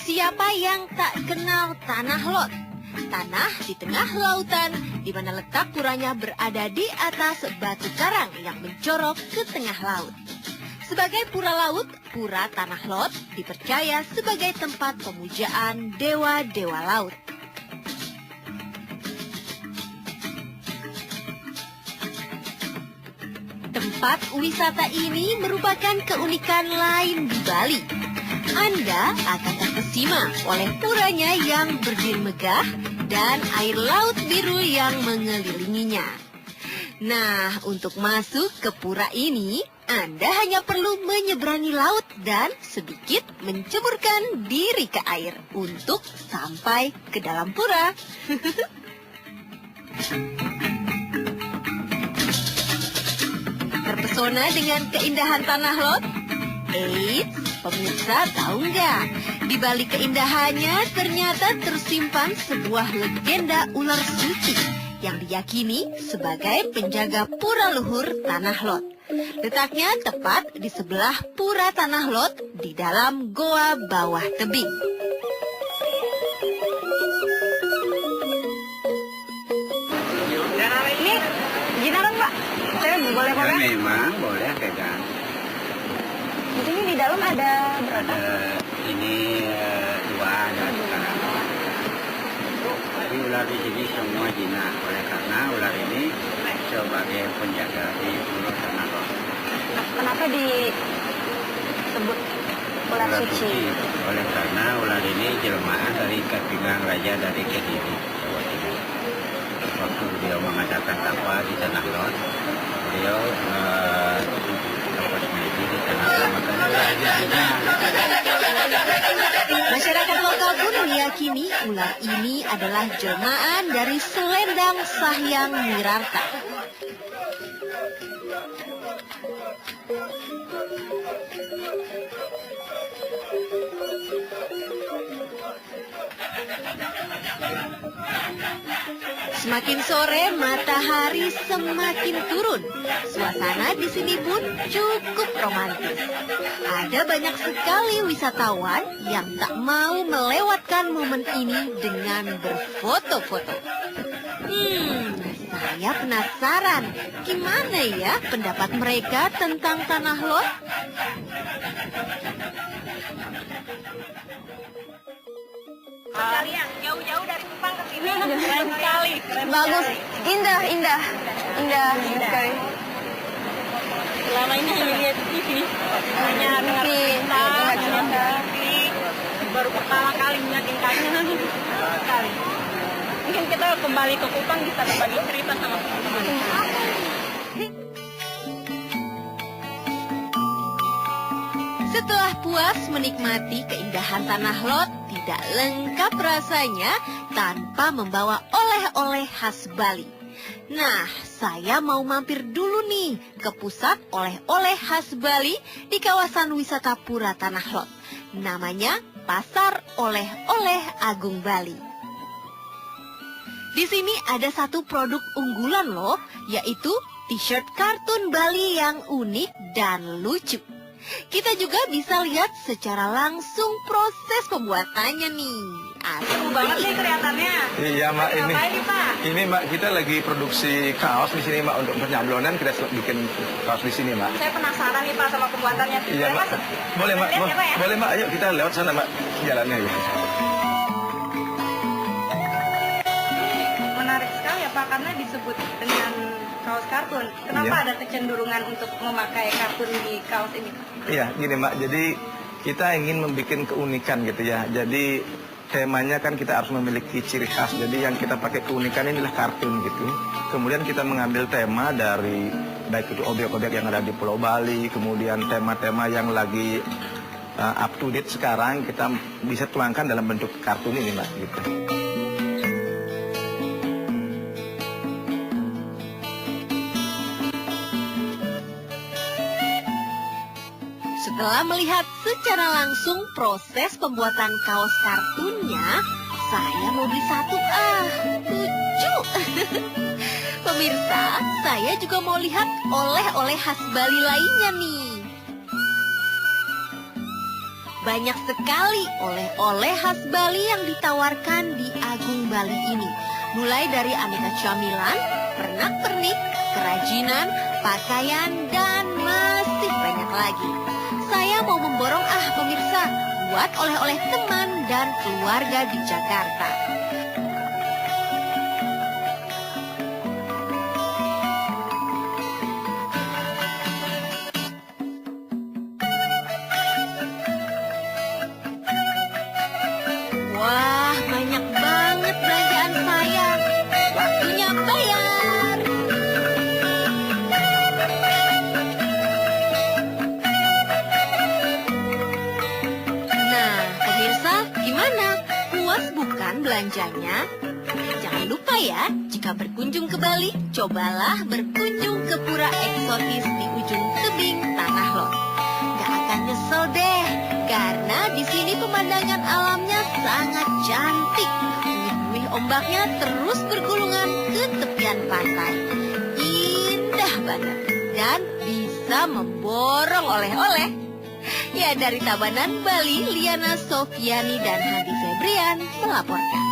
Siapa yang tak kenal Tanah Lot? Tanah di tengah lautan, di mana letak puranya berada di atas batu karang yang mencorok ke tengah laut. Sebagai pura laut, Pura Tanah Lot dipercaya sebagai tempat pemujaan dewa-dewa laut. Tempat wisata ini merupakan keunikan lain di Bali. Anda akan terkesima oleh puranya yang berdiri megah dan air laut biru yang mengelilinginya. Nah, untuk masuk ke pura ini, Anda hanya perlu menyeberangi laut dan sedikit menceburkan diri ke air untuk sampai ke dalam pura. Terpesona dengan keindahan Tanah Lot? Eits, pemirsa tahu nggak? Di balik keindahannya ternyata tersimpan sebuah legenda ular suci yang diyakini sebagai penjaga pura luhur Tanah Lot. Letaknya tepat di sebelah pura Tanah Lot di dalam goa bawah tebing. Ini gimana Pak? Saya boleh pegang? Memang boleh pegang. Di sini di dalam ada berapa? Ada ini dua ada sekarang. Tapi ular di sini semua jinak. Oleh karena ular ini sebagai penjaga di Pulau Tanah Lot. Kenapa disebut ular suci? Oleh karena ular ini jelmaan dari kepinggang raja dari Kediri, Jawa Timur. Waktu beliau mengadakan tapa di Tanah Lot, beliau tapa semedi di Tanah Lot, makanya rajanya. Masyarakat lokal pun meyakini ular ini adalah jelmaan dari selendang Sahyang Mirarta. Semakin sore, matahari semakin turun. Suasana di sini pun cukup romantis. Ada banyak sekali wisatawan yang tak mau melewatkan momen ini dengan berfoto-foto. Saya penasaran, gimana ya pendapat mereka tentang Tanah Lot? Kalian jauh-jauh dari Kupang ke sini keren sekali. Bagus, indah sekali. Selama ini hanya lihat di TV, hanya dengar cerita, baru pertama kali melihat intannya sekali. Mungkin kita kembali ke Kupang bisa berbagi cerita sama teman-teman. Setelah puas menikmati keindahan Tanah Lot, tidak lengkap rasanya tanpa membawa oleh-oleh khas Bali. Nah, saya mau mampir dulu nih ke pusat oleh-oleh khas Bali di kawasan wisata Pura Tanah Lot. Namanya Pasar Oleh-oleh Agung Bali. Di sini ada satu produk unggulan loh, yaitu t-shirt kartun Bali yang unik dan lucu. Kita juga bisa lihat secara langsung proses pembuatannya nih. Seru banget nih kelihatannya. Iya Mak, Ngapain nih Pak? ini Mak kita lagi produksi kaos di sini Mak untuk penyablonan kita bikin kaos di sini Mak. Saya penasaran nih Pak sama pembuatannya. Iya Mak, boleh Mak, Lihat ya, Pak, ya? boleh Mak, ayo kita lewat sana Mak, jalannya ya. Menarik sekali ya Pak, karena disebut dengan kaos kartun. Kenapa Iya. ada kecenderungan untuk memakai kartun di kaos ini? Iya, gini Mak, jadi kita ingin membuat keunikan gitu ya. Jadi temanya kan kita harus memiliki ciri khas. Jadi yang kita pakai keunikan inilah kartun gitu. Kemudian kita mengambil tema dari baik itu objek-objek yang ada di Pulau Bali, kemudian tema-tema yang lagi up to date sekarang kita bisa tuangkan dalam bentuk kartun ini Mak gitu. Setelah melihat secara langsung proses pembuatan kaos kartunnya, saya mau beli satu lucu. Pemirsa, saya juga mau lihat oleh-oleh khas Bali lainnya nih. Banyak sekali oleh-oleh khas Bali yang ditawarkan di Agung Bali ini. Mulai dari aneka camilan, pernak-pernik, kerajinan, pakaian, dan masih banyak lagi. Saya mau memborong pemirsa, buat oleh-oleh teman dan keluarga di Jakarta. Wah, banyak banget belanjaan saya. Waktunya bayar. Nah, pemirsa, gimana? Puas bukan belanjanya? Jangan lupa ya, jika berkunjung ke Bali, cobalah berkunjung ke pura eksotis di ujung tebing Tanah Lot. Gak akan nyesel deh, karena di sini pemandangan alamnya sangat cantik. Buih-buih ombaknya terus bergulungan ke tepian pantai. Indah banget dan bisa memborong oleh-oleh. Ya, dari Tabanan, Bali, Liana Sofiani dan Hadi Febrian melaporkan.